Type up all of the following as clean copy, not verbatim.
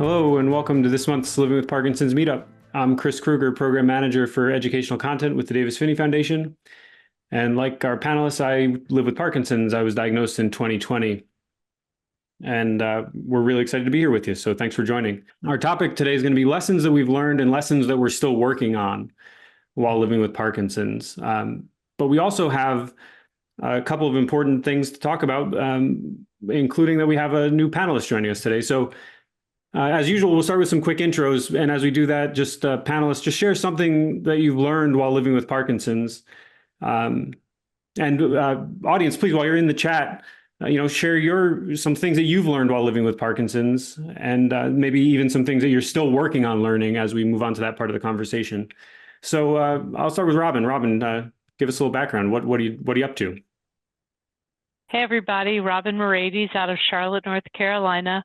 Hello, and welcome to this month's Living with Parkinson's Meetup. I'm Chris Kruger, Program Manager for Educational Content with the Davis Phinney Foundation. And like our panelists, I live with Parkinson's. I was diagnosed in 2020. And we're really excited to be here with you. So thanks for joining. Our topic today is going to be lessons that we've learned and lessons that we're still working on while living with Parkinson's. But we also have a couple of important things to talk about, including that we have a new panelist joining us today. So as usual, we'll start with some quick intros. And as we do that, just panelists, just share something that you've learned while living with Parkinson's. And audience, please, while you're in the chat, share some things that you've learned while living with Parkinson's, and maybe even some things that you're still working on learning as we move on to that part of the conversation. So I'll start with Robin. Robin, give us a little background. What are you up to? Hey, everybody. Robin Morades out of Charlotte, North Carolina.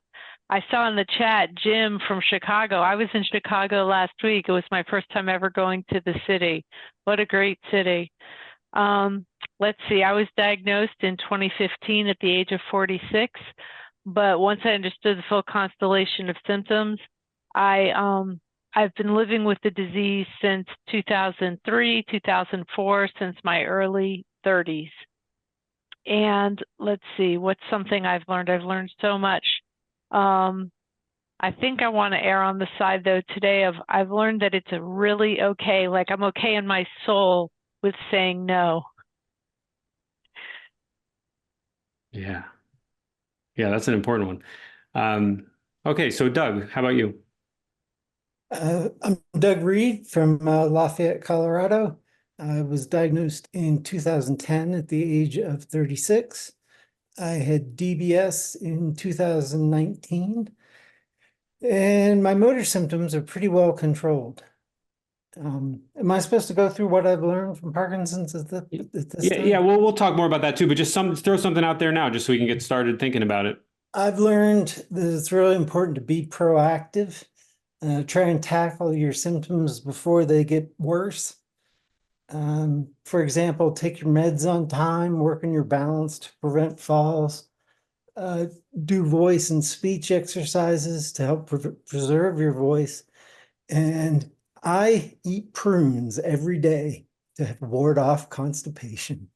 I saw in the chat Jim from Chicago. I was in Chicago last week. It was my first time ever going to the city. What a great city. Let's see. I was diagnosed in 2015 at the age of 46. But once I understood the full constellation of symptoms, I've been living with the disease since 2003, 2004, since my early 30s. And let's see, what's something I've learned? I've learned so much. I think I want to err on the side, though, today of I've learned that it's a really okay, like I'm okay in my soul with saying no. Yeah, that's an important one. Okay, so Doug, how about you? I'm Doug Reed from Lafayette, Colorado. I was diagnosed in 2010 at the age of 36. I had DBS in 2019, and my motor symptoms are pretty well controlled. Am I supposed to go through what I've learned from Parkinson's at this time? Yeah, we'll talk more about that too, but just throw something out there now just so we can get started thinking about it. I've learned that it's really important to be proactive, try and tackle your symptoms before they get worse. For example, take your meds on time, work on your balance to prevent falls, do voice and speech exercises to help preserve your voice. And I eat prunes every day to ward off constipation.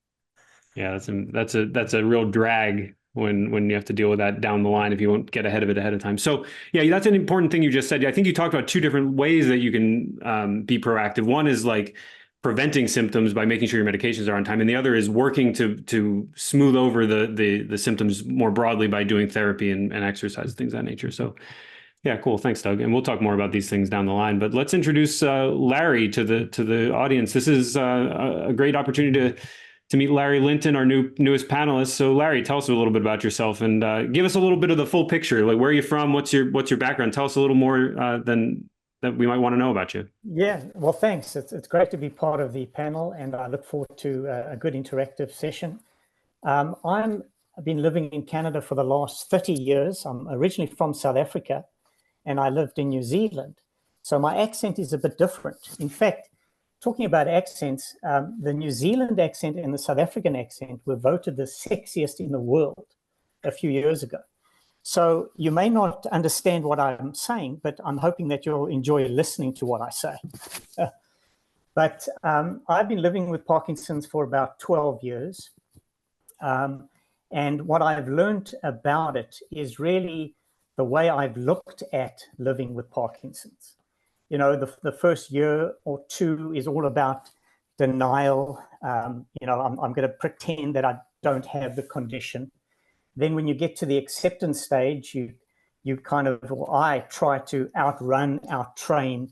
Yeah, that's a real drag when you have to deal with that down the line if you won't get ahead of it ahead of time. So yeah, that's an important thing you just said. I think you talked about two different ways that you can be proactive. One is like preventing symptoms by making sure your medications are on time, and the other is working to smooth over the symptoms more broadly by doing therapy and exercise, things of that nature. So yeah, cool. Thanks, Doug. And we'll talk more about these things down the line. But let's introduce Larry to the audience. This is a great opportunity to meet Larry Linton, our newest panelist. So Larry, tell us a little bit about yourself and give us a little bit of the full picture. Like, where are you from? What's your background? Tell us a little more that we might want to know about you. Yeah, well, thanks. It's great to be part of the panel, and I look forward to a good interactive session. I've been living in Canada for the last 30 years. I'm originally from South Africa, and I lived in New Zealand. So my accent is a bit different. In fact, talking about accents, the New Zealand accent and the South African accent were voted the sexiest in the world a few years ago. So you may not understand what I'm saying, but I'm hoping that you'll enjoy listening to what I say. But I've been living with Parkinson's for about 12 years. And what I've learned about it is really the way I've looked at living with Parkinson's. You know, the first year or two is all about denial. I'm going to pretend that I don't have the condition. Then when you get to the acceptance stage, I try to outrun, outtrain,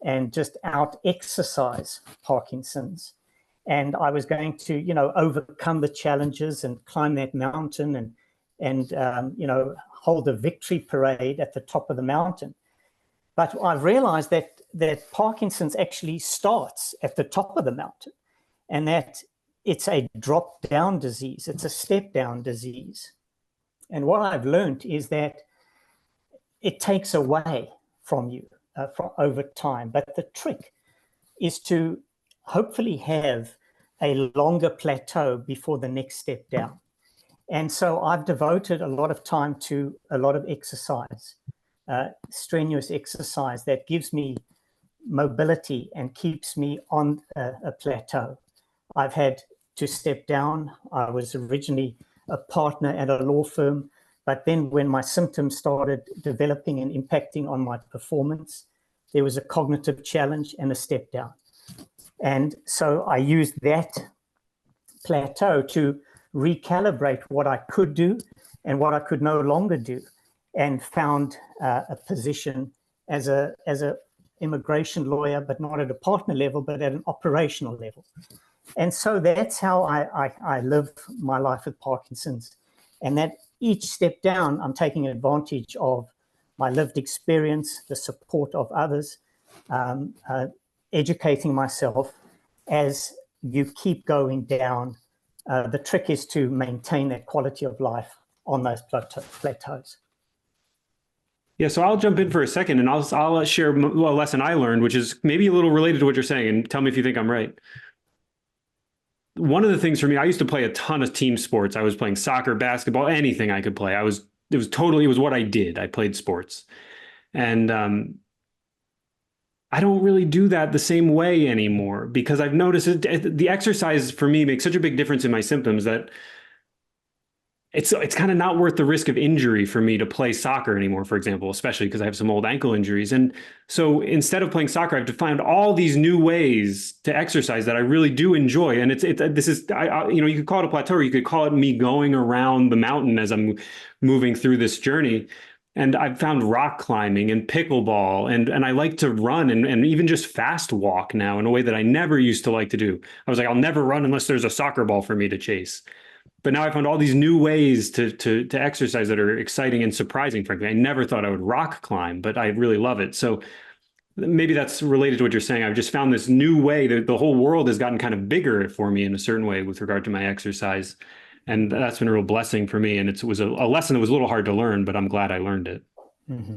and just out-exercise Parkinson's. And I was going to, overcome the challenges and climb that mountain and hold a victory parade at the top of the mountain. But I've realized that Parkinson's actually starts at the top of the mountain, and that it's a drop-down disease. It's a step-down disease. And what I've learned is that it takes away from you over time. But the trick is to hopefully have a longer plateau before the next step down. And so I've devoted a lot of time to a lot of exercise, strenuous exercise that gives me mobility and keeps me on a plateau. I've had to step down. I was originally a partner at a law firm, but then when my symptoms started developing and impacting on my performance, there was a cognitive challenge and a step down. And so I used that plateau to recalibrate what I could do and what I could no longer do, and found a position as a immigration lawyer, but not at a partner level, but at an operational level. And so that's how I live my life with Parkinson's. And that each step down, I'm taking advantage of my lived experience, the support of others, educating myself as you keep going down. The trick is to maintain that quality of life on those plateaus. Yeah, so I'll jump in for a second and I'll share a lesson I learned, which is maybe a little related to what you're saying, and tell me if you think I'm right. One of the things for me, I used to play a ton of team sports. I was playing soccer, basketball, anything I could play. It was what I did. I played sports. And I don't really do that the same way anymore, because I've noticed the exercise for me makes such a big difference in my symptoms that it's kind of not worth the risk of injury for me to play soccer anymore, for example, especially because I have some old ankle injuries. And so instead of playing soccer, I've found all these new ways to exercise that I really do enjoy. And you could call it a plateau, or you could call it me going around the mountain as I'm moving through this journey. And I've found rock climbing and pickleball, and I like to run and even just fast walk now in a way that I never used to like to do. I was like, I'll never run unless there's a soccer ball for me to chase. But now I found all these new ways to exercise that are exciting and surprising, frankly. I never thought I would rock climb, but I really love it. So maybe that's related to what you're saying. I've just found this new way that the whole world has gotten kind of bigger for me in a certain way with regard to my exercise. And that's been a real blessing for me. And it was a lesson that was a little hard to learn, but I'm glad I learned it. Mm-hmm.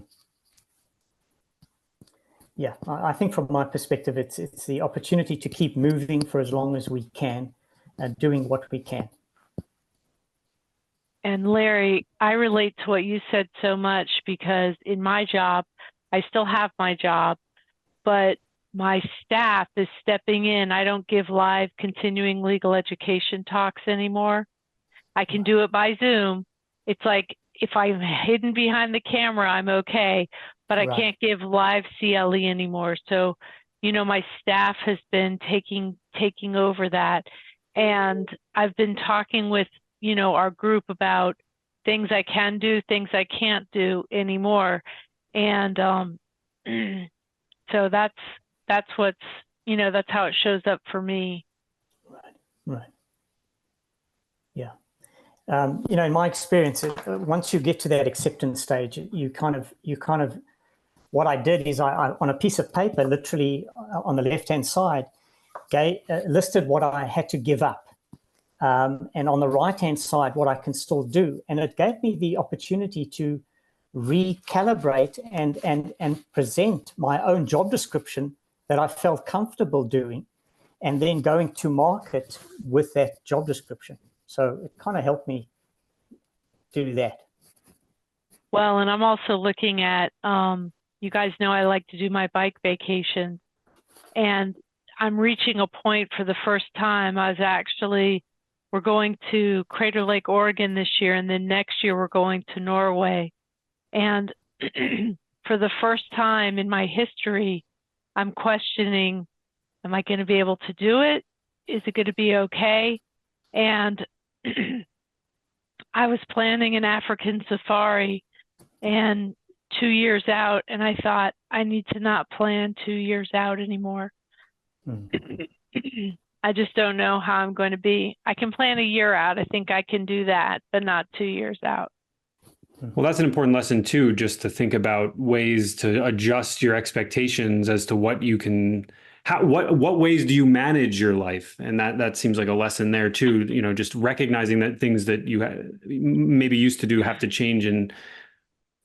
Yeah, I think from my perspective, it's the opportunity to keep moving for as long as we can, doing what we can. And Larry, I relate to what you said so much, because in my job, I still have my job, but my staff is stepping in. I don't give live continuing legal education talks anymore. I can do it by Zoom. It's like if I'm hidden behind the camera, I'm okay, but I can't give live CLE anymore. So, my staff has been taking over that. And I've been talking with our group about things I can do, things I can't do anymore. And so that's what's, that's how it shows up for me. Right. Yeah. In my experience, once you get to that acceptance stage, you kind of, what I did is I on a piece of paper, literally on the left-hand side, listed what I had to give up. And on the right-hand side, what I can still do. And it gave me the opportunity to recalibrate and present my own job description that I felt comfortable doing, and then going to market with that job description. So it kind of helped me do that. Well, and I'm also looking at, you guys know I like to do my bike vacation, and I'm reaching a point for the first time. We're going to Crater Lake, Oregon this year, and then next year we're going to Norway. And for the first time in my history, I'm questioning, am I going to be able to do it? Is it going to be okay? And I was planning an African safari and 2 years out, and I thought, I need to not plan 2 years out anymore. I just don't know how I'm going to be. I can plan a year out. I think I can do that, but not 2 years out. Well, that's an important lesson too, just to think about ways to adjust your expectations as to what you can, what ways do you manage your life? And that seems like a lesson there too, just recognizing that things that you maybe used to do have to change in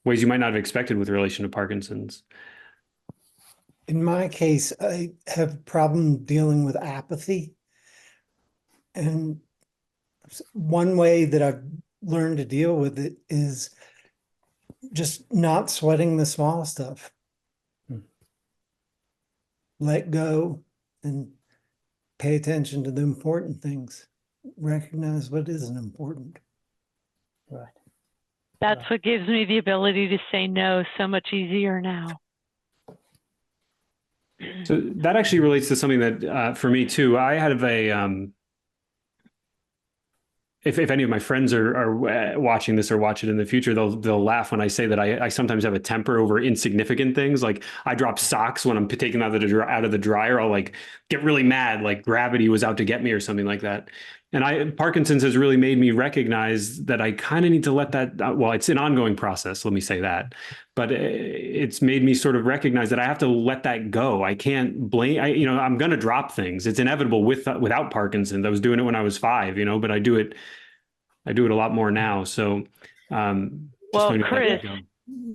ways you might not have expected with relation to Parkinson's. In my case, I have a problem dealing with apathy. And one way that I've learned to deal with it is just not sweating the small stuff. Let go and pay attention to the important things. Recognize what isn't important. Right. That's what gives me the ability to say no so much easier now. So that actually relates to something that for me too, I have a, if any of my friends are watching this or watch it in the future, they'll laugh when I say that I sometimes have a temper over insignificant things. Like I drop socks when I'm taking them out of the dryer. I'll like get really mad, like gravity was out to get me or something like that. And Parkinson's has really made me recognize that I kind of need to let that, well, it's an ongoing process, let me say that, but it's made me sort of recognize that I have to let that go. I can't blame, I'm going to drop things. It's inevitable without Parkinson's. I was doing it when I was 5, but I do it a lot more now. So, well, Chris,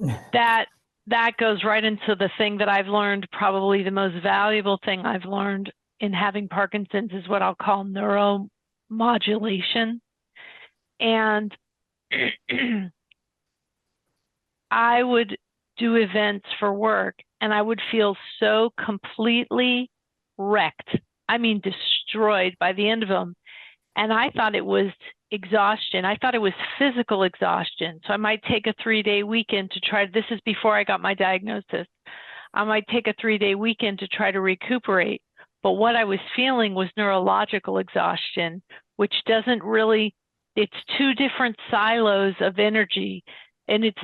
that goes right into the thing that I've learned, probably the most valuable thing I've learned in having Parkinson's is what I'll call neuromodulation. And I would do events for work and I would feel so completely wrecked. I mean, destroyed by the end of them. And I thought it was exhaustion. I thought it was physical exhaustion. So I might take a 3-day weekend to try, this is before I got my diagnosis. I might take a 3-day weekend to try to recuperate. But what I was feeling was neurological exhaustion, which doesn't really, it's 2 different silos of energy. And it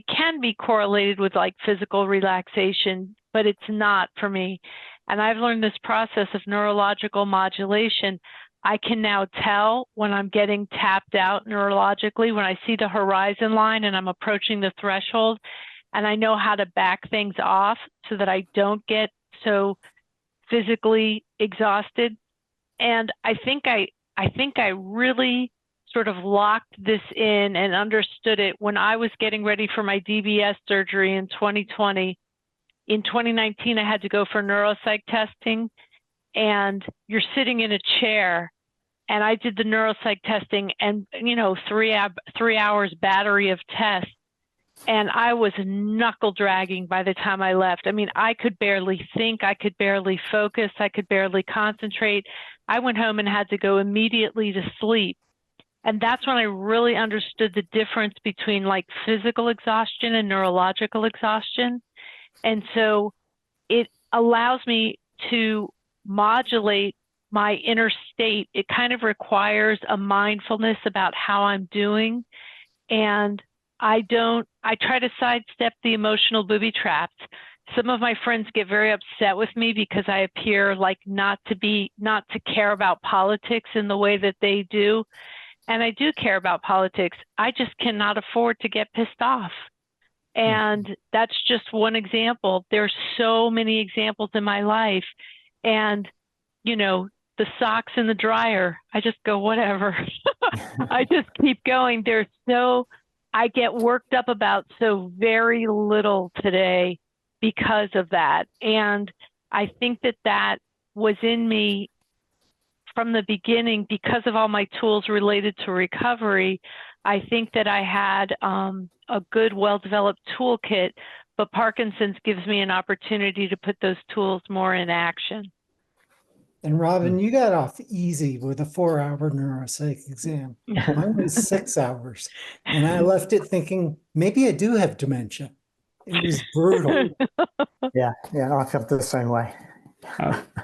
can be correlated with like physical relaxation, but it's not for me. And I've learned this process of neurological modulation. I can now tell when I'm getting tapped out neurologically, when I see the horizon line and I'm approaching the threshold, and I know how to back things off so that I don't get so physically exhausted. And I think I really sort of locked this in and understood it when I was getting ready for my DBS surgery in 2020. In 2019, I had to go for neuropsych testing, and you're sitting in a chair, and I did the neuropsych testing and, 3 hours battery of tests, and I was knuckle dragging by the time I left. I mean, I could barely think, I could barely focus, I could barely concentrate. I went home and had to go immediately to sleep. And that's when I really understood the difference between like physical exhaustion and neurological exhaustion. And so it allows me to modulate my inner state. It kind of requires a mindfulness about how I'm doing. And I try to sidestep the emotional booby traps. Some of my friends get very upset with me because I appear like not to care about politics in the way that they do. And I do care about politics. I just cannot afford to get pissed off. And that's just one example. There's so many examples in my life. And, the socks in the dryer, I just go, whatever. I just keep going. I get worked up about so very little today because of that. And I think that was in me from the beginning because of all my tools related to recovery. I think that I had a good, well-developed toolkit, but Parkinson's gives me an opportunity to put those tools more in action. And Robin, you got off easy with a 4-hour neuropsych exam. Mine was 6 hours. And I left it thinking, maybe I do have dementia. It was brutal. Yeah, I felt the same way.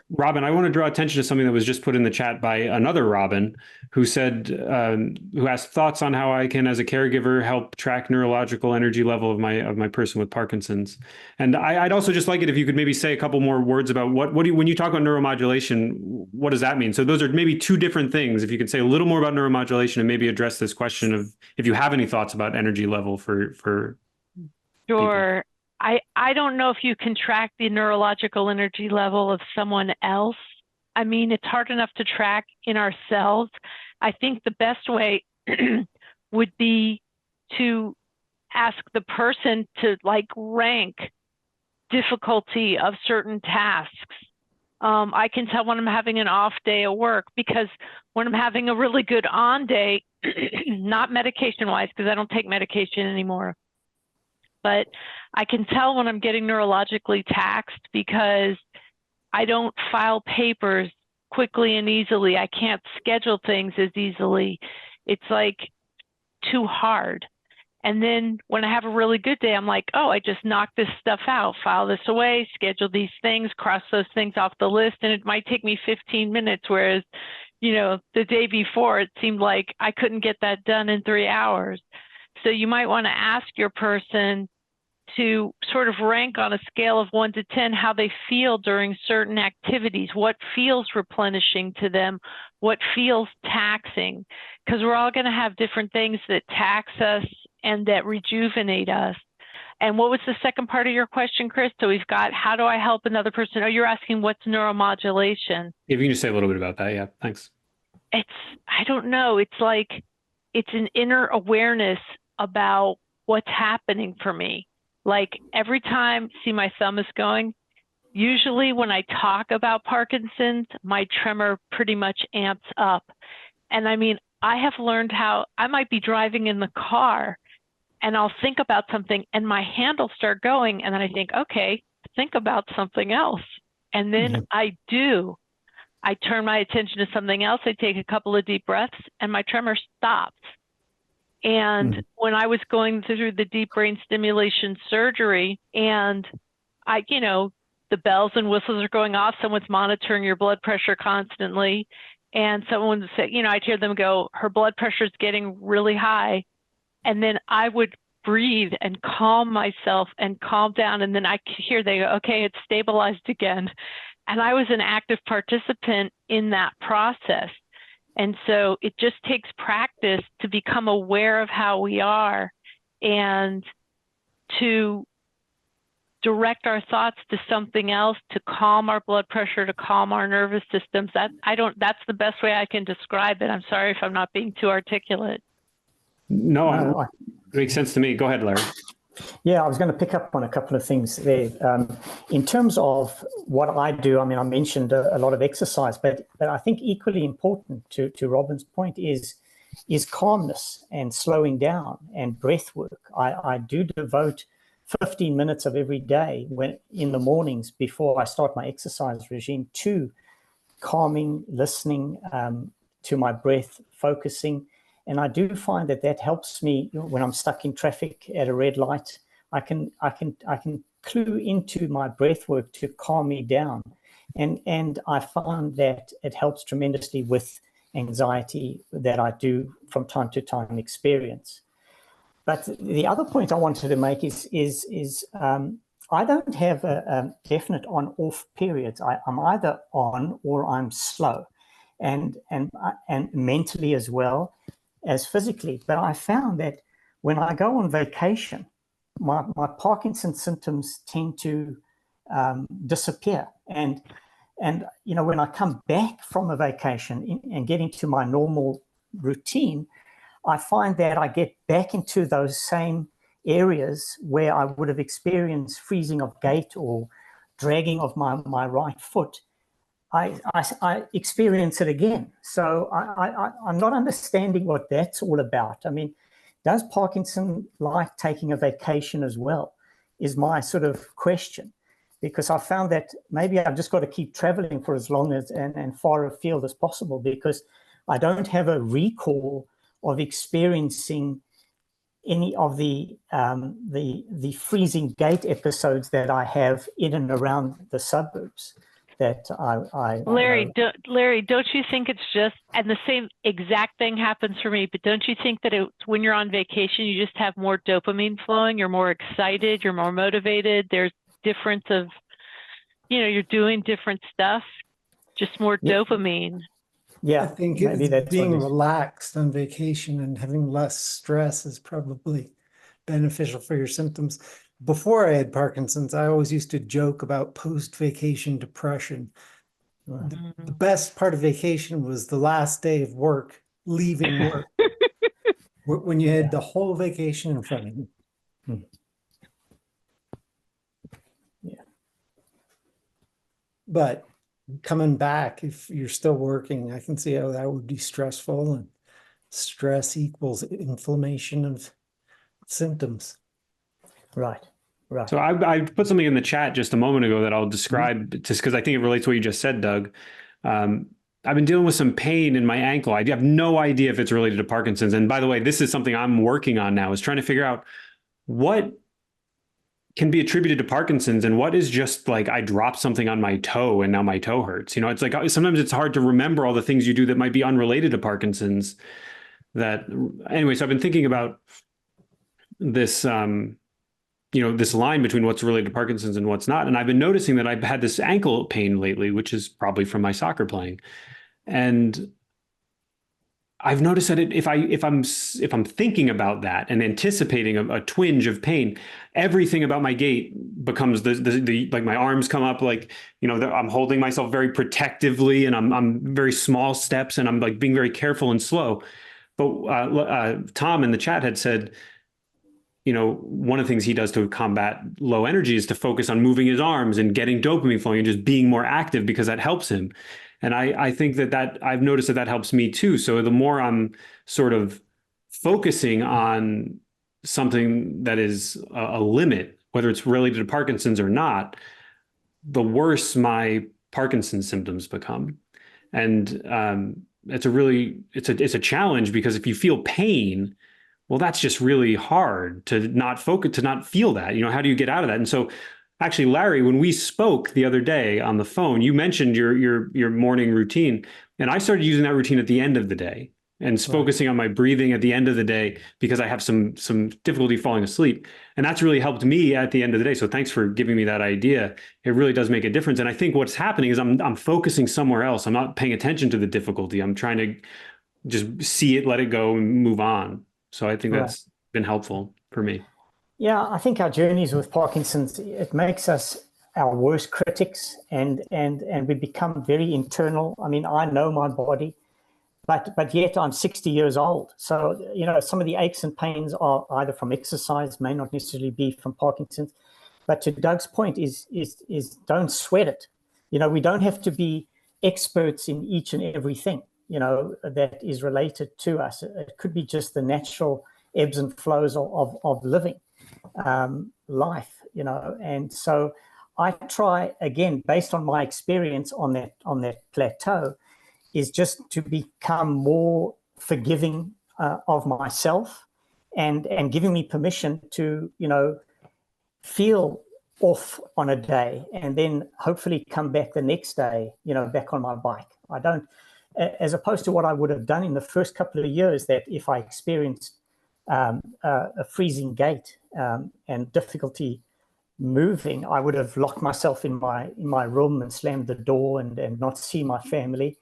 Robin, I want to draw attention to something that was just put in the chat by another Robin who said, who asked thoughts on how I can, as a caregiver, help track neurological energy level of my person with Parkinson's. And I'd also just like it if you could maybe say a couple more words about when you talk about neuromodulation, what does that mean? So those are maybe 2 different things. If you could say a little more about neuromodulation and maybe address this question of if you have any thoughts about energy level for Sure. people. I don't know if you can track the neurological energy level of someone else. I mean, it's hard enough to track in ourselves. I think the best way would be to ask the person to like rank difficulty of certain tasks. I can tell when I'm having an off day at work, because when I'm having a really good on day, not medication wise, because I don't take medication anymore, but I can tell when I'm getting neurologically taxed because I don't file papers quickly and easily. I can't schedule things as easily. It's like too hard. And then when I have a really good day, I'm like, oh, I just knocked this stuff out, file this away, schedule these things, cross those things off the list. And it might take me 15 minutes, whereas, you know, the day before, it seemed like I couldn't get that done in 3 hours. So you might want to ask your person to sort of rank on a scale of 1 to 10 how they feel during certain activities, what feels replenishing to them, what feels taxing, because we're all going to have different things that tax us and that rejuvenate us. And what was the second part of your question, Chris? So we've got, how do I help another person? Oh, you're asking what's neuromodulation? If you can just say a little bit about that, yeah, thanks. It's, I don't know. It's like, it's an inner awareness about what's happening for me. Like every time, see my thumb is going, usually when I talk about Parkinson's, my tremor pretty much amps up. And I mean, I have learned how I might be driving in the car and I'll think about something and my hand will start going. And then I think, okay, think about something else. And then I do. I turn my attention to something else. I take a couple of deep breaths and my tremor stops. And when I was going through the deep brain stimulation surgery and I, you know, the bells and whistles are going off, someone's monitoring your blood pressure constantly. And someone would say, you know, I'd hear them go, her blood pressure is getting really high. And then I would breathe and calm myself and calm down. And then I could hear they go, okay, it's stabilized again. And I was an active participant in that process. And so it just takes practice to become aware of how we are and to direct our thoughts to something else, to calm our blood pressure, to calm our nervous systems. That's the best way I can describe it. I'm sorry if I'm not being too articulate. No, it makes sense to me. Go ahead, Larry. Yeah, I was going to pick up on a couple of things there. In terms of what I do, I mean, I mentioned a lot of exercise, but I think equally important to Robin's point is calmness and slowing down and breath work. I do devote 15 minutes of every day when in the mornings before I start my exercise regime to calming, listening to my breath, focusing. And I do find that helps me when I'm stuck in traffic at a red light. I can clue into my breath work to calm me down, and I find that it helps tremendously with anxiety that I do from time to time experience. But the other point I wanted to make is I don't have a definite on-off periods. I'm either on or I'm slow, and mentally as well as physically. But I found that when I go on vacation, my Parkinson symptoms tend to disappear. And you know, when I come back from a vacation and get into my normal routine, I find that I get back into those same areas where I would have experienced freezing of gait or dragging of my right foot. I experience it again. So I'm not understanding what that's all about. I mean, does Parkinson like taking a vacation as well, is my sort of question. Because I found that maybe I've just got to keep traveling for as long as and far afield as possible, because I don't have a recall of experiencing any of the freezing gait episodes that I have in and around the suburbs. That Larry, don't you think it's just, and the same exact thing happens for me, but don't you think that when you're on vacation, you just have more dopamine flowing, you're more excited, you're more motivated, there's difference of, you know, you're doing different stuff, just more dopamine. Yeah, I think it's being relaxed on vacation and having less stress is probably beneficial for your symptoms. Before I had Parkinson's, I always used to joke about post-vacation depression. The best part of vacation was the last day of work, leaving work, when you had the whole vacation in front of you. Yeah. But coming back, if you're still working, I can see how that would be stressful, and stress equals inflammation of symptoms. Right. Right. So I put something in the chat just a moment ago that I'll describe just because I think it relates to what you just said, Doug. I've been dealing with some pain in my ankle. I have no idea if it's related to Parkinson's. And by the way, this is something I'm working on now, is trying to figure out what can be attributed to Parkinson's and what is just like I dropped something on my toe and now my toe hurts. You know, it's like sometimes it's hard to remember all the things you do that might be unrelated to Parkinson's. That anyway, so I've been thinking about this this line between what's related to Parkinson's and what's not. And I've been noticing that I've had this ankle pain lately, which is probably from my soccer playing. And I've noticed that if I'm thinking about that and anticipating a twinge of pain, everything about my gait becomes the like my arms come up like, I'm holding myself very protectively and I'm very small steps and I'm like being very careful and slow. But Tom in the chat had said, one of the things he does to combat low energy is to focus on moving his arms and getting dopamine flowing and just being more active because that helps him. And I think that I've noticed that helps me too. So the more I'm sort of focusing on something that is a limit, whether it's related to Parkinson's or not, the worse my Parkinson's symptoms become. And it's a challenge because if you feel pain, well, that's just really hard to not focus, to not feel that. How do you get out of that? And so actually, Larry, when we spoke the other day on the phone, you mentioned your morning routine, and I started using that routine at the end of the day and focusing on my breathing at the end of the day because I have some difficulty falling asleep, and that's really helped me at the end of the day. So thanks for giving me that idea. It really does make a difference, and I think what's happening is I'm focusing somewhere else. I'm not paying attention to the difficulty. I'm trying to just see it, let it go, and move on. So I think that's been helpful for me. Yeah, I think our journeys with Parkinson's, it makes us our worst critics and we become very internal. I mean, I know my body, but yet I'm 60 years old. So, some of the aches and pains are either from exercise, may not necessarily be from Parkinson's. But to Doug's point is don't sweat it. We don't have to be experts in each and everything, that is related to us. It could be just the natural ebbs and flows of living. Life, and so I try again, based on my experience on that plateau, is just to become more forgiving of myself and giving me permission to feel off on a day and then hopefully come back the next day back on my bike. I don't, as opposed to what I would have done in the first couple of years, that if I experienced a freezing gait and difficulty moving, I would have locked myself in my room and slammed the door and not see my family.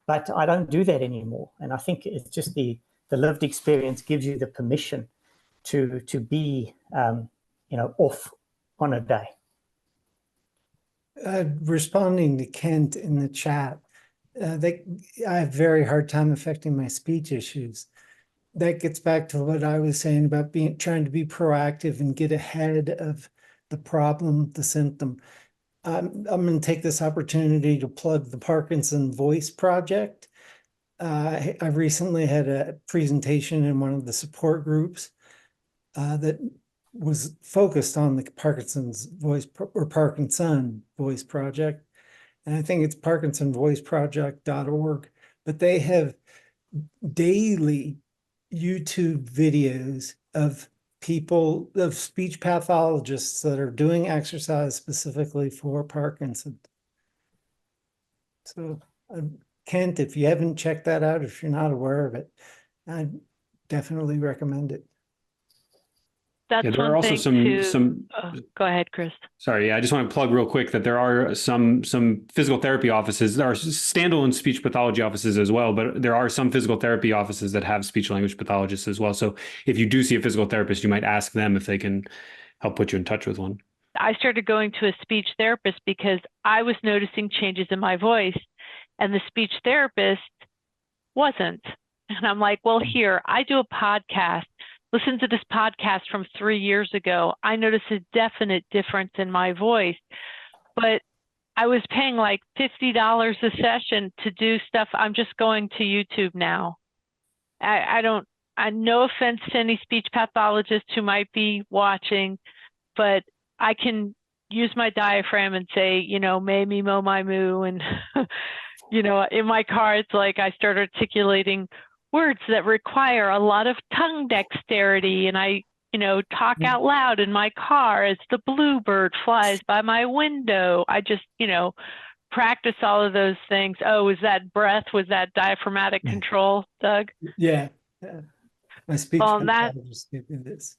But I don't do that anymore. And I think it's just the lived experience gives you the permission to be off on a day. Responding to Kent in the chat, I have a very hard time affecting my speech issues. That gets back to what I was saying about trying to be proactive and get ahead of the problem, the symptom. I'm going to take this opportunity to plug the Parkinson Voice Project. I recently had a presentation in one of the support groups that was focused on the Parkinson's Voice or Parkinson Voice Project. And I think it's parkinsonvoiceproject.org, but they have daily YouTube videos of speech pathologists that are doing exercise specifically for Parkinson's. So, Kent, if you haven't checked that out, if you're not aware of it, I definitely recommend it. That's there are also some go ahead, Chris. Sorry, I just want to plug real quick that there are some physical therapy offices. There are standalone speech pathology offices as well, but there are some physical therapy offices that have speech language pathologists as well. So if you do see a physical therapist, you might ask them if they can help put you in touch with one. I started going to a speech therapist because I was noticing changes in my voice and the speech therapist wasn't. And I'm like, well, here, I do a podcast. Listen to this podcast from 3 years ago. I noticed a definite difference in my voice, but I was paying like $50 a session to do stuff. I'm just going to YouTube now. No offense to any speech pathologists who might be watching, but I can use my diaphragm and say, may me mo my moo. And, in my car, it's like I start articulating words that require a lot of tongue dexterity. And I, talk out loud in my car as the bluebird flies by my window. I just, practice all of those things. Oh, was that breath? Was that diaphragmatic control, Doug? Yeah. My speech Well, pathologist gave me this.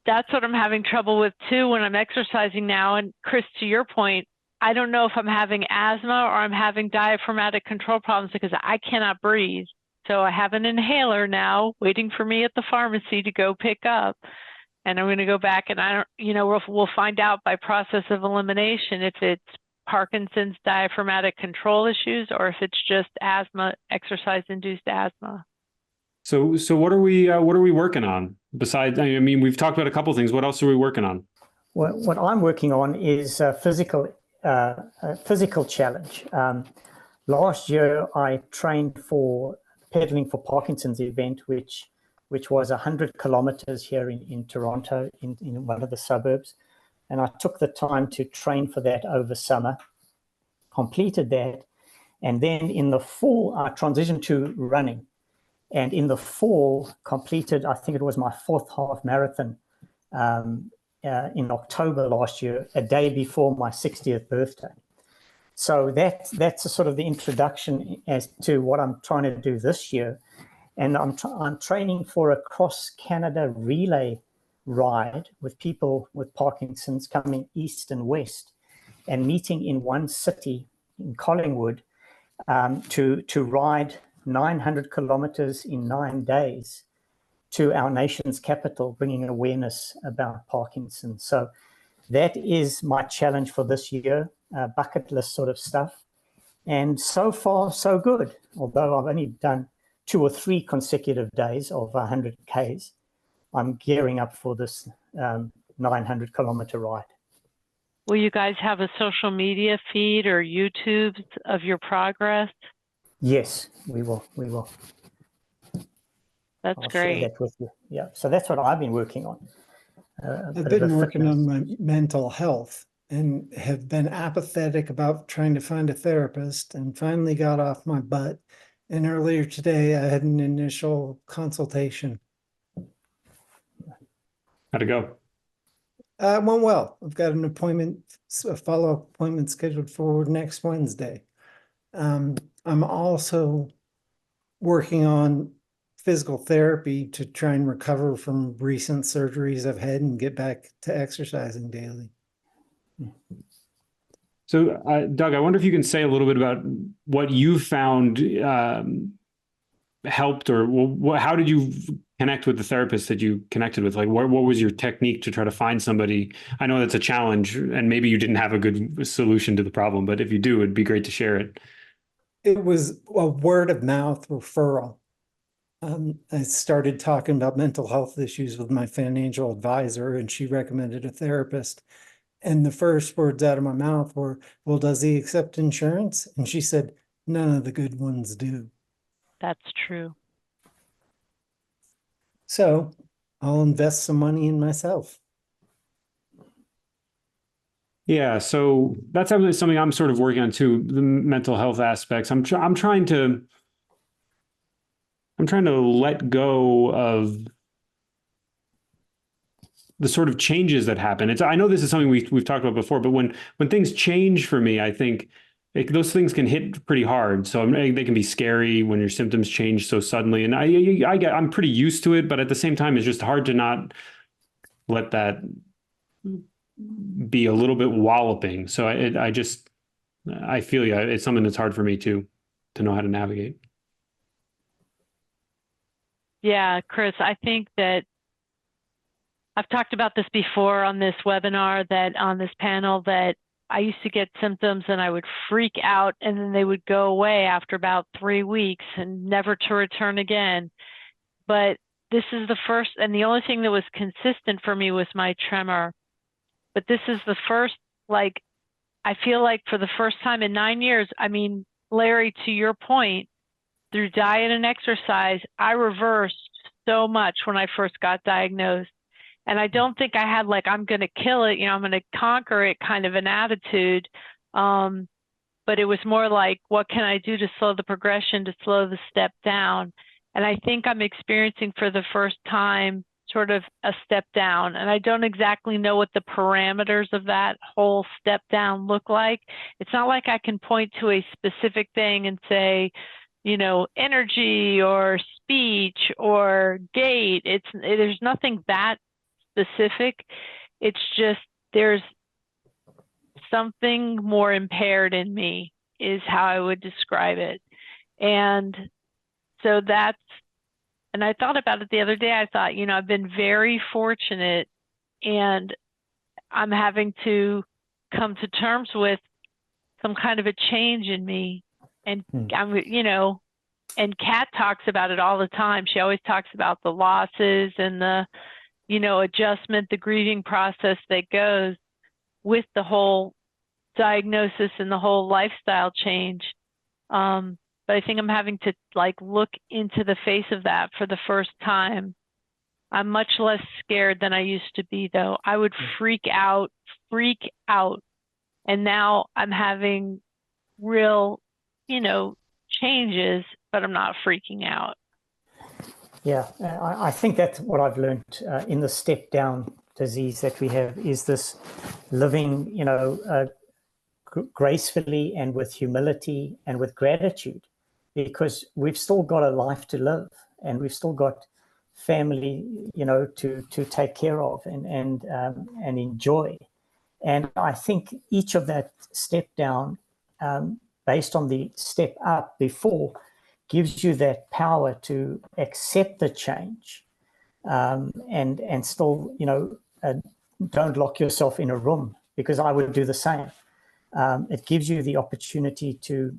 That's what I'm having trouble with too when I'm exercising now. And Chris, to your point, I don't know if I'm having asthma or I'm having diaphragmatic control problems because I cannot breathe. So I have an inhaler now waiting for me at the pharmacy to go pick up. And I'm going to go back and we'll find out by process of elimination if it's Parkinson's diaphragmatic control issues or if it's just asthma, exercise-induced asthma. So what are we working on besides? I mean, we've talked about a couple of things. What else are we working on? What I'm working on is a physical challenge. Last year, I trained for pedaling for Parkinson's event, which was 100 kilometers here in Toronto, in one of the suburbs. And I took the time to train for that over summer, completed that. And then in the fall, I transitioned to running. And in the fall, completed, I think it was my 4th half marathon in October last year, a day before my 60th birthday. So that's a sort of the introduction as to what I'm trying to do this year. And I'm training for a cross-Canada relay ride with people with Parkinson's coming east and west and meeting in one city in Collingwood to ride 900 kilometers in 9 days to our nation's capital, bringing awareness about Parkinson's. So that is my challenge for this year, bucket list sort of stuff. And so far, so good. Although I've only done 2 or 3 consecutive days of 100 Ks, I'm gearing up for this 900 kilometer ride. Will you guys have a social media feed or YouTube of your progress? Yes, we will. That's I'll great. share that with you. Yeah, so that's what I've been working on. I've been working on my mental health and have been apathetic about trying to find a therapist, and finally got off my butt. And earlier today, I had an initial consultation. How'd it go? It went well. I've got a follow-up appointment scheduled for next Wednesday. I'm also working on physical therapy to try and recover from recent surgeries I've had and get back to exercising daily. So, Doug, I wonder if you can say a little bit about what you found helped, or how did you connect with the therapist that you connected with? Like, what was your technique to try to find somebody? I know that's a challenge, and maybe you didn't have a good solution to the problem, but if you do, it'd be great to share it. It was a word of mouth referral. I started talking about mental health issues with my financial advisor, and she recommended a therapist. And the first words out of my mouth were, well, does he accept insurance? And she said, none of the good ones do. That's true. So I'll invest some money in myself. Yeah, so that's something I'm sort of working on too, the mental health aspects. I'm trying to let go of the sort of changes that happen. I know this is something we've talked about before, but when things change for me, I think those things can hit pretty hard. So they can be scary when your symptoms change so suddenly. And I'm pretty used to it, but at the same time, it's just hard to not let that be a little bit walloping. So I feel you. It's something that's hard for me to know how to navigate. Yeah, Chris, I think that I've talked about this before on this webinar, that on this panel, that I used to get symptoms and I would freak out and then they would go away after about 3 weeks and never to return again. But this is the first, and the only thing that was consistent for me was my tremor. But this is the first, like, I feel like for the first time in 9 years, I mean, Larry, to your point, through diet and exercise, I reversed so much when I first got diagnosed. And I don't think I had like, I'm going to kill it, I'm going to conquer it kind of an attitude. But it was more like, what can I do to slow the progression, to slow the step down? And I think I'm experiencing for the first time sort of a step down. And I don't exactly know what the parameters of that whole step down look like. It's not like I can point to a specific thing and say, energy or speech or gait. There's nothing that specific. It's just there's something more impaired in me is how I would describe it. And so and I thought about it the other day. I thought, I've been very fortunate, and I'm having to come to terms with some kind of a change in me. And and Kat talks about it all the time. She always talks about the losses and the, adjustment, the grieving process that goes with the whole diagnosis and the whole lifestyle change. But I think I'm having to look into the face of that for the first time. I'm much less scared than I used to be, though. I would freak out. And now I'm having real, changes, but I'm not freaking out. Yeah, I think that's what I've learned in the step down disease that we have, is this living, gracefully and with humility and with gratitude, because we've still got a life to live, and we've still got family, to take care of and enjoy. And I think each of that step down, based on the step up before, gives you that power to accept the change, and still, don't lock yourself in a room, because I would do the same. It gives you the opportunity to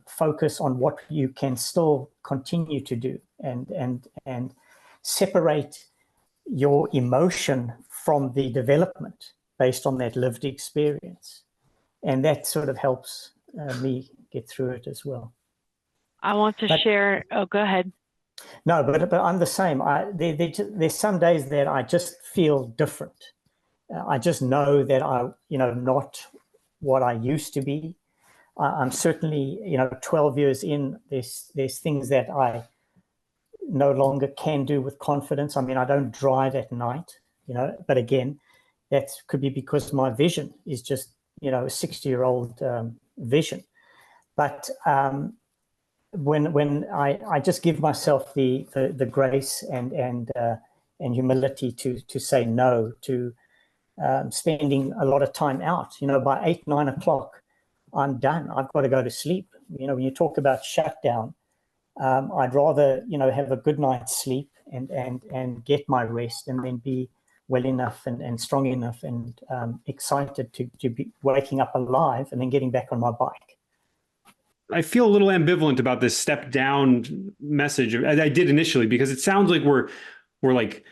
focus on what you can still continue to do, and separate your emotion from the development based on that lived experience. And that sort of helps me get through it as well. I want to share. Oh, go ahead. No, but I'm the same. There's some days that I just feel different. I just know that not what I used to be. I'm certainly, 12 years in, there's things that I no longer can do with confidence. I mean, I don't drive at night, but again, that could be because my vision is just, a 60-year-old vision. But when I just give myself the grace and humility to say no to spending a lot of time out, by 8, 9 o'clock, I'm done. I've got to go to sleep. When you talk about shutdown, I'd rather, have a good night's sleep and get my rest, and then be well enough and strong enough and excited to be waking up alive and then getting back on my bike. I feel a little ambivalent about this step down message. I did initially, because it sounds like we're like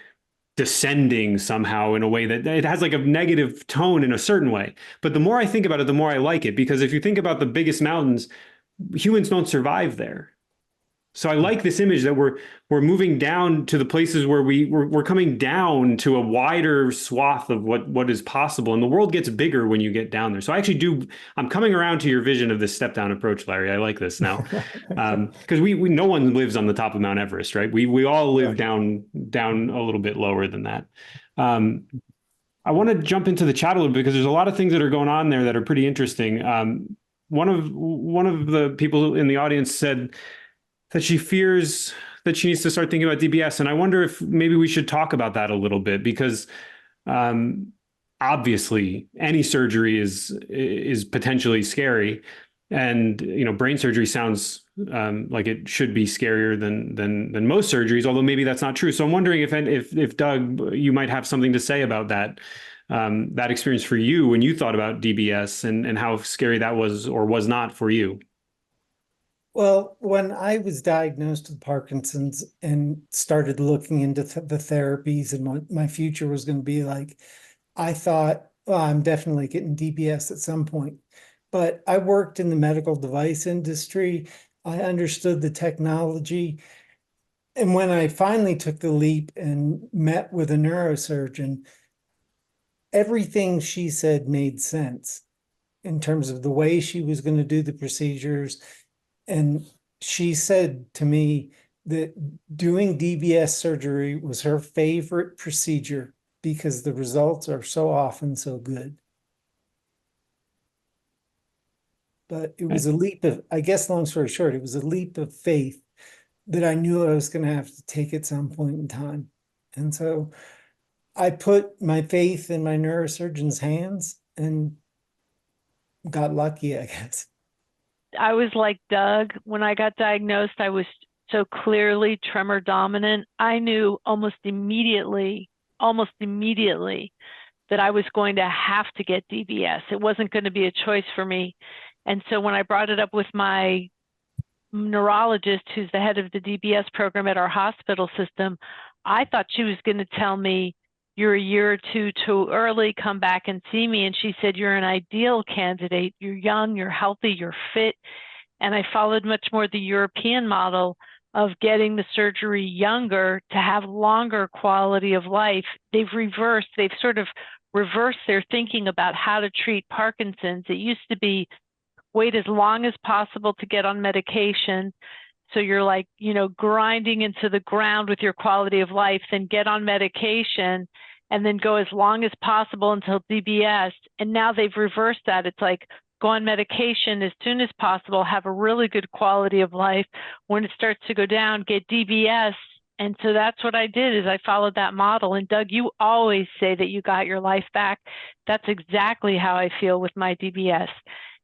descending somehow in a way that it has like a negative tone in a certain way. But the more I think about it, the more I like it, because if you think about the biggest mountains, humans don't survive there. So I like this image that we're moving down to the places where we're coming down to a wider swath of what is possible, and the world gets bigger when you get down there. So I'm coming around to your vision of this step down approach, Larry. I like this now, because we no one lives on the top of Mount Everest, right? We all live down a little bit lower than that. I want to jump into the chat a little bit, because there's a lot of things that are going on there that are pretty interesting. One of the people in the audience said that she fears that she needs to start thinking about DBS. And I wonder if maybe we should talk about that a little bit, because obviously any surgery is potentially scary. And, brain surgery sounds like it should be scarier than most surgeries, although maybe that's not true. So I'm wondering if Doug, you might have something to say about that experience for you when you thought about DBS, and how scary that was or was not for you. Well, when I was diagnosed with Parkinson's and started looking into the therapies and what my future was going to be like, I thought, well, I'm definitely getting DBS at some point. But I worked in the medical device industry. I understood the technology. And when I finally took the leap and met with a neurosurgeon, everything she said made sense in terms of the way she was going to do the procedures. And she said to me that doing DBS surgery was her favorite procedure because the results are so often so good. But it was a leap of, I guess, long story short, it was a leap of faith that I knew I was going to have to take at some point in time. And so I put my faith in my neurosurgeon's hands and got lucky, I guess. I was like Doug. When I got diagnosed, I was so clearly tremor dominant. I knew almost immediately that I was going to have to get DBS. It wasn't going to be a choice for me. And so when I brought it up with my neurologist, who's the head of the DBS program at our hospital system, I thought she was going to tell me, you're a year or two too early, come back and see me. And she said, you're an ideal candidate. You're young, you're healthy, you're fit. And I followed much more the European model of getting the surgery younger to have longer quality of life. They've sort of reversed their thinking about how to treat Parkinson's. It used to be wait as long as possible to get on medication. So you're like, grinding into the ground with your quality of life, then get on medication and then go as long as possible until DBS. And now they've reversed that. It's like, go on medication as soon as possible, have a really good quality of life. When it starts to go down, get DBS. And so that's what I did, is I followed that model. And Doug, you always say that you got your life back. That's exactly how I feel with my DBS.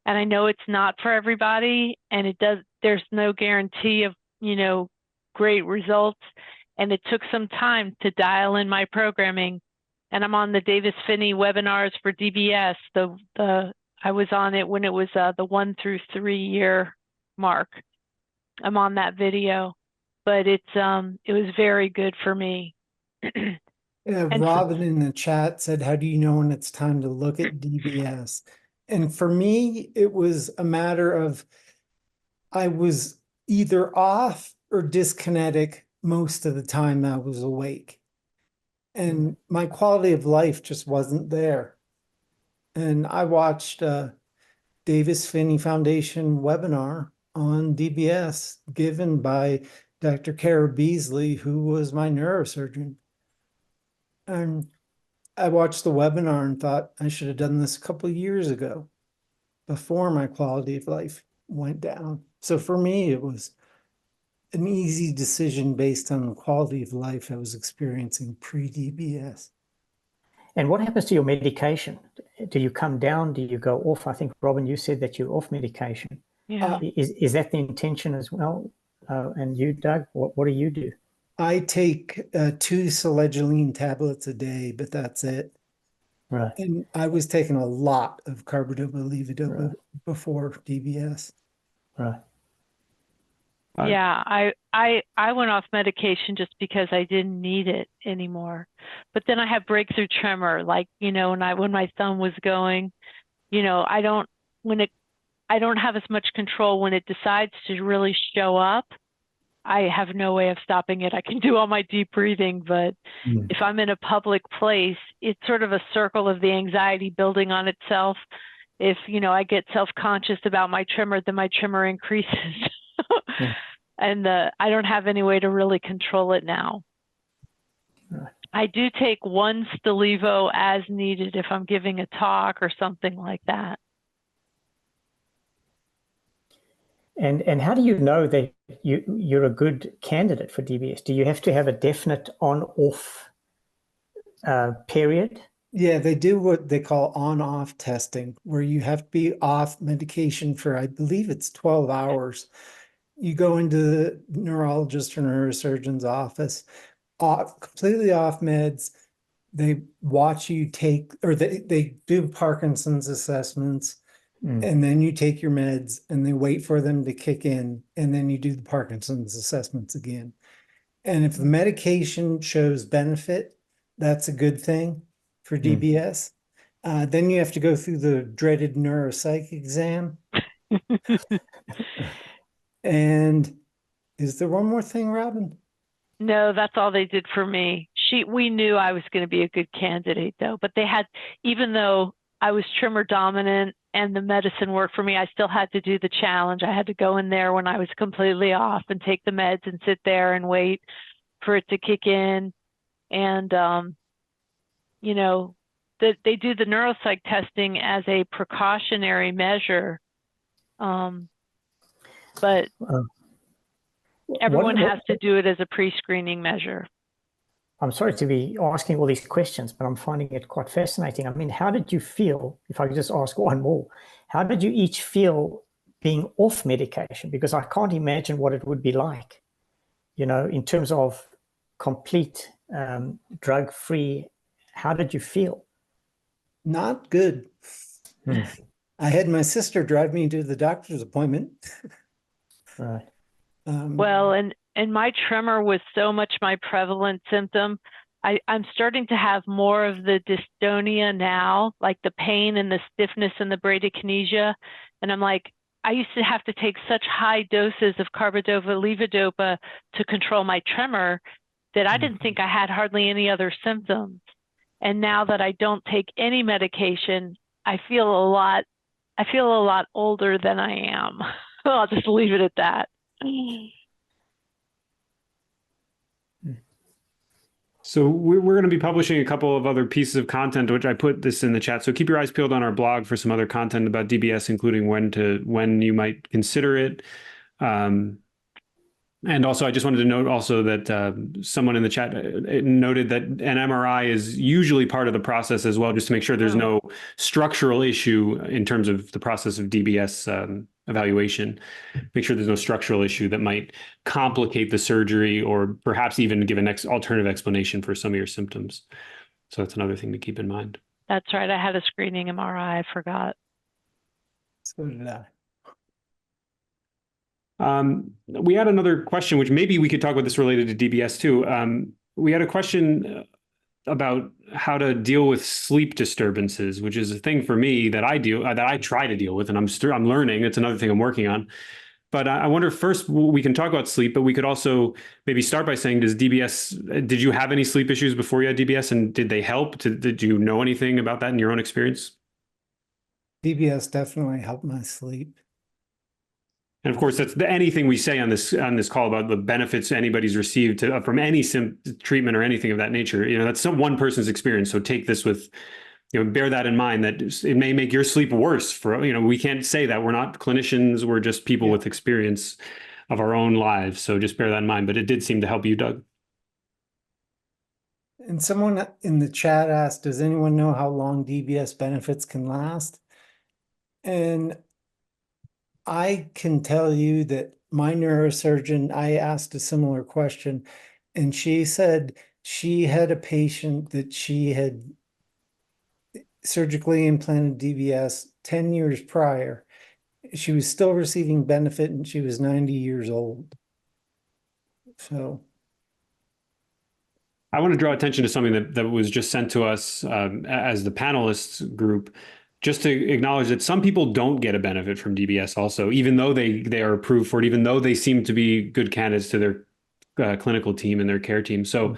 And I know it's not for everybody, and there's no guarantee of, great results. And it took some time to dial in my programming. And I'm on the Davis Phinney webinars for DBS. I was on it when it was the 1 through 3 year mark. I'm on that video, but it was very good for me. Robin in the chat said, how do you know when it's time to look at DBS? And for me, it was a matter of I was either off or dyskinetic most of the time I was awake. And my quality of life just wasn't there. And I watched Davis Phinney Foundation webinar on DBS given by Dr. Kara Beasley, who was my neurosurgeon. And I watched the webinar and thought I should have done this a couple of years ago before my quality of life went down. So for me, it was an easy decision based on the quality of life I was experiencing pre-DBS. And what happens to your medication? Do you come down? Do you go off? I think, Robin, you said that you're off medication. Yeah. Is that the intention as well? And you, Doug, what do you do? I take 2 selegiline tablets a day, but that's it. Right. And I was taking a lot of carbidopa-levodopa before DBS. Right. Yeah, I went off medication just because I didn't need it anymore. But then I have breakthrough tremor, like, when my thumb was going, I don't have as much control when it decides to really show up. I have no way of stopping it. I can do all my deep breathing, but if I'm in a public place, it's sort of a circle of the anxiety building on itself. If, I get self-conscious about my tremor, then my tremor increases. And I don't have any way to really control it now. I do take 1 Stalevo as needed if I'm giving a talk or something like that. And how do you know that you're a good candidate for DBS? Do you have to have a definite on-off period? Yeah, they do what they call on-off testing, where you have to be off medication for, I believe it's 12 hours. You go into the neurologist or neurosurgeon's office, completely off meds. They watch you take, or they do Parkinson's assessments, and then you take your meds and they wait for them to kick in, and then you do the Parkinson's assessments again. And if the medication shows benefit, that's a good thing for DBS. Then you have to go through the dreaded neuropsych exam. And is there one more thing, Robin? No, that's all they did for me. We knew I was going to be a good candidate though, but they had, even though I was trimmer dominant and the medicine worked for me, I still had to do the challenge. I had to go in there when I was completely off and take the meds and sit there and wait for it to kick in. And, you know, they do the neuropsych testing as a precautionary measure. But everyone has to do it as a pre-screening measure. I'm sorry to be asking all these questions, but I'm finding it quite fascinating. I mean, how did you feel, if I could just ask one more, how did you each feel being off medication? Because I can't imagine what it would be like, you know, in terms of complete drug-free. How did you feel? Not good. I had my sister drive me to the doctor's appointment. Right. Well, and my tremor was so much my prevalent symptom. I'm starting to have more of the dystonia now, like the pain and the stiffness and the bradykinesia. And I'm like, I used to have to take such high doses of carbidopa, levodopa to control my tremor that I didn't think I had hardly any other symptoms. And now that I don't take any medication, I feel a lot older than I am. I'll just leave it at that. So we're going to be publishing a couple of other pieces of content, which I put this in the chat. So keep your eyes peeled on our blog for some other content about DBS, including when you might consider it. And also, I just wanted to note also that someone in the chat noted that an MRI is usually part of the process as well, just to make sure there's no structural issue in terms of the process of DBS evaluation. Make sure there's no structural issue that might complicate the surgery or perhaps even give an alternative explanation for some of your symptoms. So that's another thing to keep in mind. That's right. I had a screening MRI. I forgot. So did I. We had another question, which maybe we could talk about this related to DBS too. We had a question about how to deal with sleep disturbances, which is a thing for me that I try to deal with, and I'm learning. It's another thing I'm working on. But I wonder, first, we can talk about sleep, but we could also maybe start by saying, did you have any sleep issues before you had DBS, and did they help? Did you know anything about that in your own experience? DBS definitely helped my sleep. And of course, that's anything we say on this call about the benefits anybody's received from any treatment or anything of that nature. You know, that's one person's experience. So take this with, bear that in mind, that it may make your sleep worse. We can't say that. We're not clinicians. We're just people with experience of our own lives. So just bear that in mind. But it did seem to help you, Doug. And someone in the chat asked, does anyone know how long DBS benefits can last? And I can tell you that my neurosurgeon, I asked a similar question, and she said she had a patient that she had surgically implanted DBS 10 years prior. She was still receiving benefit and she was 90 years old. So I want to draw attention to something that was just sent to us as the panelists group, just to acknowledge that some people don't get a benefit from DBS also, even though they are approved for it, even though they seem to be good candidates to their clinical team and their care team. So,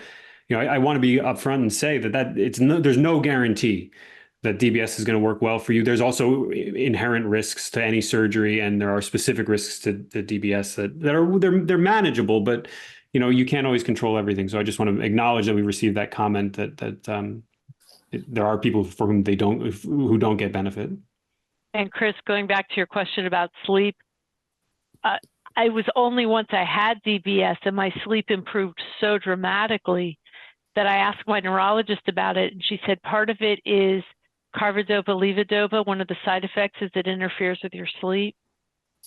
I want to be upfront and say that there's no guarantee that DBS is going to work well for you. There's also inherent risks to any surgery, and there are specific risks to DBS they're manageable, but you can't always control everything. So I just want to acknowledge that we received that comment that there are people for whom who don't get benefit. And Chris, going back to your question about sleep, I was only once I had DBS and my sleep improved so dramatically that I asked my neurologist about it, and she said part of it is carbidopa, levodopa. One of the side effects is it interferes with your sleep.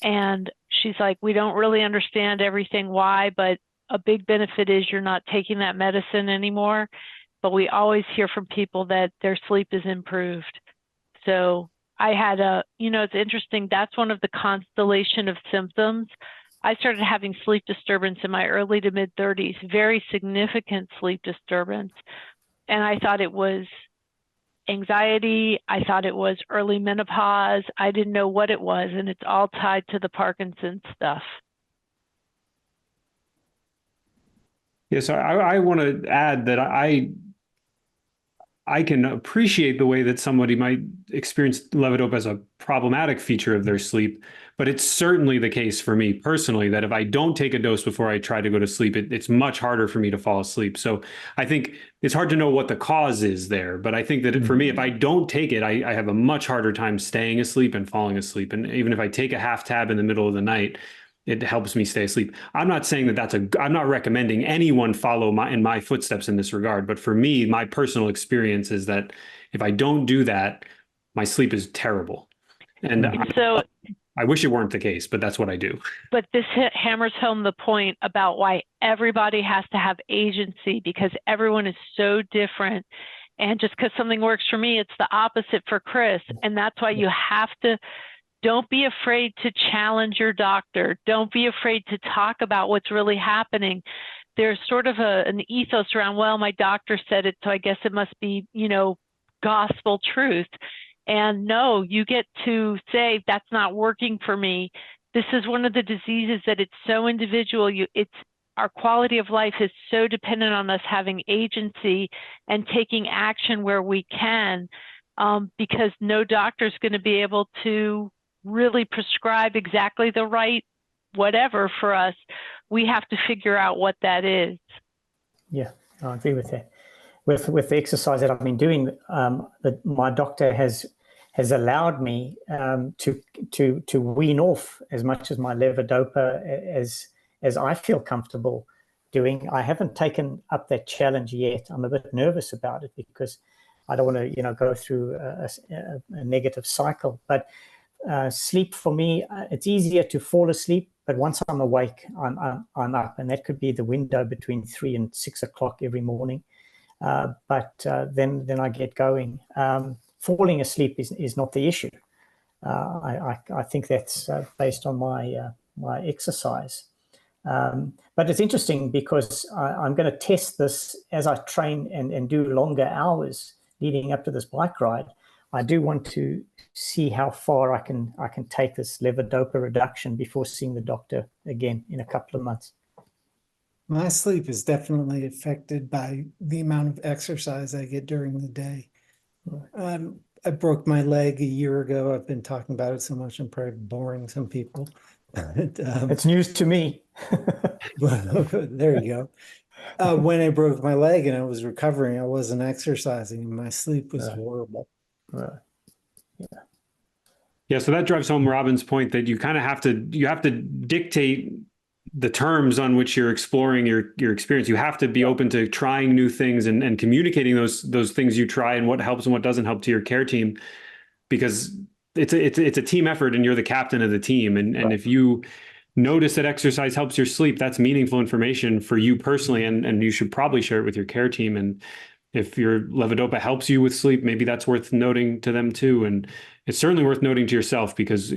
And she's like, we don't really understand everything why, but a big benefit is you're not taking that medicine anymore. But we always hear from people that their sleep is improved. So I had it's interesting. That's one of the constellation of symptoms. I started having sleep disturbance in my early to mid 30s, very significant sleep disturbance. And I thought it was anxiety. I thought it was early menopause. I didn't know what it was. And it's all tied to the Parkinson's stuff. Yeah, so I want to add that I can appreciate the way that somebody might experience levodopa as a problematic feature of their sleep, but it's certainly the case for me personally that if I don't take a dose before I try to go to sleep, it's much harder for me to fall asleep. So I think it's hard to know what the cause is there, but I think that for me, if I don't take it, I have a much harder time staying asleep and falling asleep. And even if I take a half tab in the middle of the night, it helps me stay asleep. I'm not saying that I'm not recommending anyone follow in my footsteps in this regard, but for me, my personal experience is that if I don't do that, my sleep is terrible. And so I wish it weren't the case, but that's what I do. But this hammers home the point about why everybody has to have agency, because everyone is so different. And just because something works for me, it's the opposite for Chris. And that's why you have to, don't be afraid to challenge your doctor. Don't be afraid to talk about what's really happening. There's sort of an ethos around, well, my doctor said it, so I guess it must be, gospel truth. And no, you get to say, that's not working for me. This is one of the diseases that it's so individual. Our quality of life is so dependent on us having agency and taking action where we can, because no doctor is going to be able to really prescribe exactly the right whatever for us. We have to figure out what that is. Yeah, I agree with that. With the exercise that I've been doing, my doctor has allowed me to wean off as much as my levodopa as I feel comfortable doing. I haven't taken up that challenge yet. I'm a bit nervous about it because I don't want to, go through a negative cycle. But sleep for me, it's easier to fall asleep, but once I'm awake, I'm up, and that could be the window between 3 and 6 o'clock every morning. But then I get going. Falling asleep is not the issue. I think that's based on my exercise. But it's interesting because I'm going to test this as I train and do longer hours leading up to this bike ride. I do want to see how far I can take this levodopa reduction before seeing the doctor again in a couple of months. My sleep is definitely affected by the amount of exercise I get during the day. I broke my leg a year ago. I've been talking about it so much, I'm probably boring some people. It's news to me. Well, there you go. When I broke my leg and I was recovering, I wasn't exercising, and my sleep was horrible. Yeah, so that drives home Robin's point that you kind of have to dictate the terms on which you're exploring your experience. You have to be open to trying new things and communicating those things you try and what helps and what doesn't help to your care team, because it's a team effort and you're the captain of the team. And if you notice that exercise helps your sleep, that's meaningful information for you personally, and you should probably share it with your care team. And if your levodopa helps you with sleep, maybe that's worth noting to them too. And it's certainly worth noting to yourself, because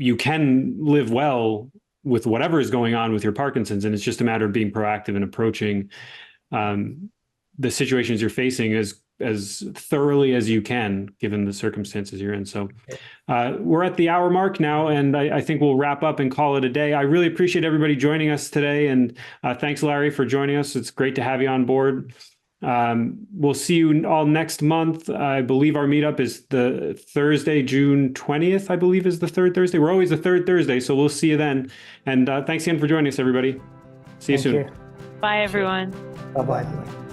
you can live well with whatever is going on with your Parkinson's, and it's just a matter of being proactive and approaching the situations you're facing as thoroughly as you can, given the circumstances you're in. So we're at the hour mark now, and I think we'll wrap up and call it a day. I really appreciate everybody joining us today, and thanks, Larry, for joining us. It's great to have you on board. We'll see you all next month. I believe our meetup is the Thursday, June 20th, I believe is the third Thursday. We're always the third Thursday, so we'll see you then. And thanks again for joining us, everybody. See you soon. Bye, everyone. Bye-bye.